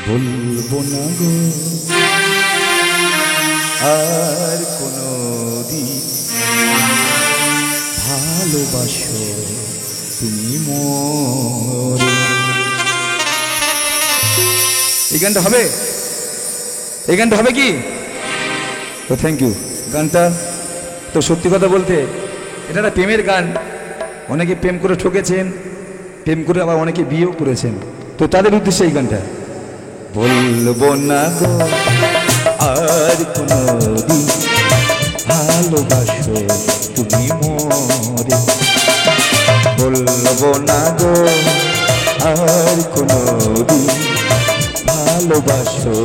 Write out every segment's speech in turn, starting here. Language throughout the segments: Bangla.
বলবো না গো আর কোনো দিন ভালোবাসো তুমি মোরে। এই গানটা হবে, এই গানটা হবে কি? তো থ্যাংক ইউ। গানটা তো সত্যি কথা বলতে এটা একটা প্রেমের গান। অনেকে প্রেম করে ঠকেছেন, প্রেম করে আবার অনেকে বিয়েও করেছেন, তো তাদের উদ্দেশ্যে এই গানটা। বলবো না গো আর কোনো দিন ভালোবাসো তুমি মোরে। বলবো না গো আর কোনো দিন ভালোবাসো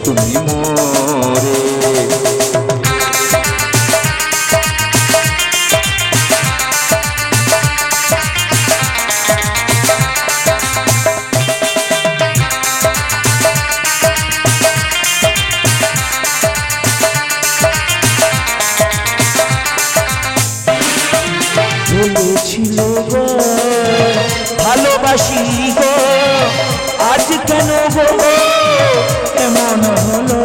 তুমি মোরে। বলেছিল গো ভালোবাসি গো, আজ কেন গো এমন হলো?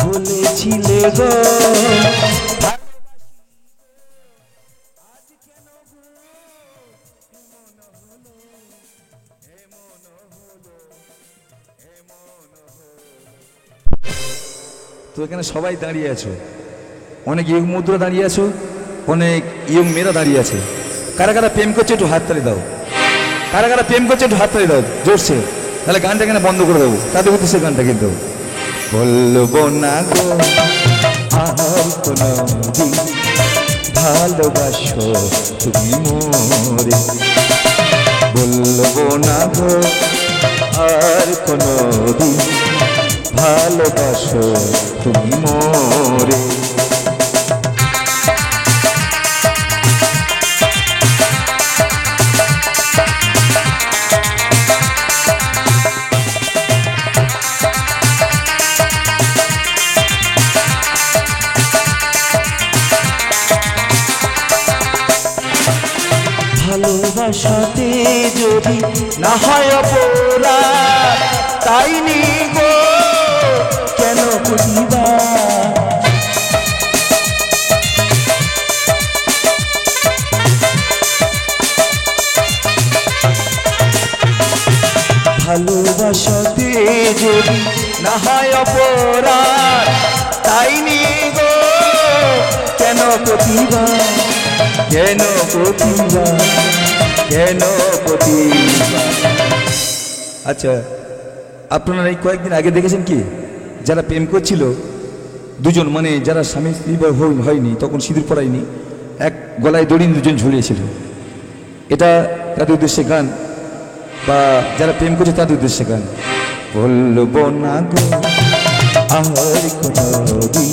বলেছিলে গো তো এখানে সবাই দাঁড়িয়ে আছো, অনেক ইয়ং মুদ্রা দাঁড়িয়ে আছো, অনেক ইয়ং মেয়েরা দাঁড়িয়ে আছে। কারা কারা প্রেম করছে একটু হাততালি দাও। কারা কারা প্রেম করছে একটু হাততালি দাও জোরছে, তাহলে গানটা এখানে বন্ধ করে দেবো। তাদের উদ্দেশ্যে গানটা কিন্তু বলবো না গো আর কোনো দিন ভালোবাসো তুমি মোরে। বলবো না গো আর কোনো দিন ভালোবাসো তুমি মোরে। ভালোবাসাতে যদি না হয় অপরাধ, তাই নি গো কেন করিবা? ভালোবাসাতে যদি না হয় অপরাধ, তাই নি গো কেন করিবা? কেন প্রতিভা, কেন প্রতিভা? আচ্ছা, আপনারা এই কয়েকদিন আগে দেখেছেন কি, যারা প্রেম করছিল দুজন, মানে যারা স্বামী স্ত্রী হয়নি, তখন সিঁদুর পরায়নি, এক গলায় দড়ি দুজন ঝুলিয়েছিল। এটা তাদের উদ্দেশ্যে গান, বা যারা প্রেম করছে তাদের উদ্দেশ্যে গান। বলবো না গো আর কোনো দিন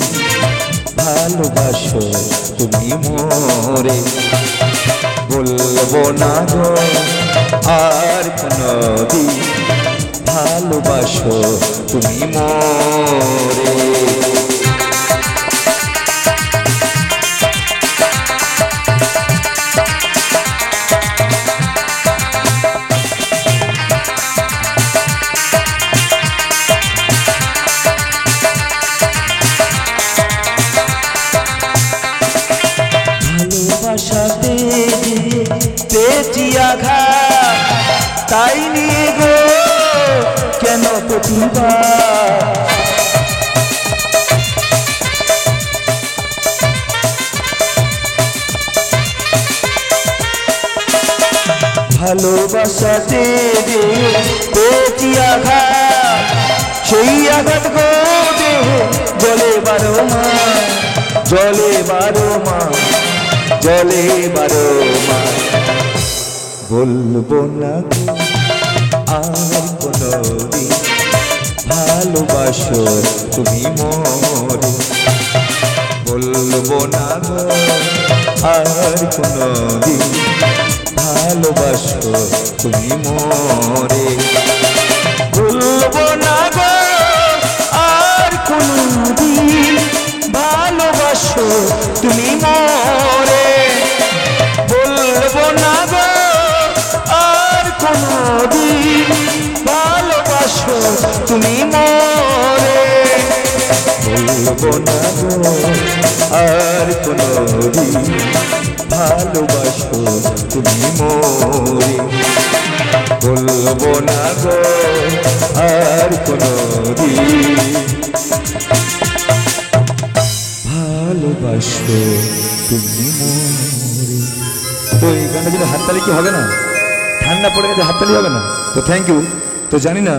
ভালোবাসো তুমি মোরে। বলবো না গো আর কোনো দিন ভালোবাসো তুমি মোরে। ভালোবাসাতে পেয়েছি আঘাত, তাই নিয়ে গো কেন প্রতিভা? ভালোবাসাতে পেয়েছি আঘাত, সেই আঘাত গো দেহে জলে 12 মাস, জলে 12 মাস, জলে 12 মাস। বলবো না গো আর কোনো দিন ভালোবাসো তুমি মোরে। বলবো না গো আর কোনো দিন ভালোবাসো তুমি মোরে। বলবো না গো আর কোনো দিন ভালোবাসো তুমি মোরে, বলবো না গো আর কোনদিন ভালোবাসো তুমি মোরে, বলবো না গো আর কোনদিন ভালোবাসো তুমি মোরে, বলবো না গো আর কোনদিন ভালোবাসো তুমি মোরে। তো এই গানটা যদি হাততালি কি হবে না? ঠান্ডা পড়ে গেছে, হাততালি হবে না? তো থ্যাংক ইউ। তো জানি না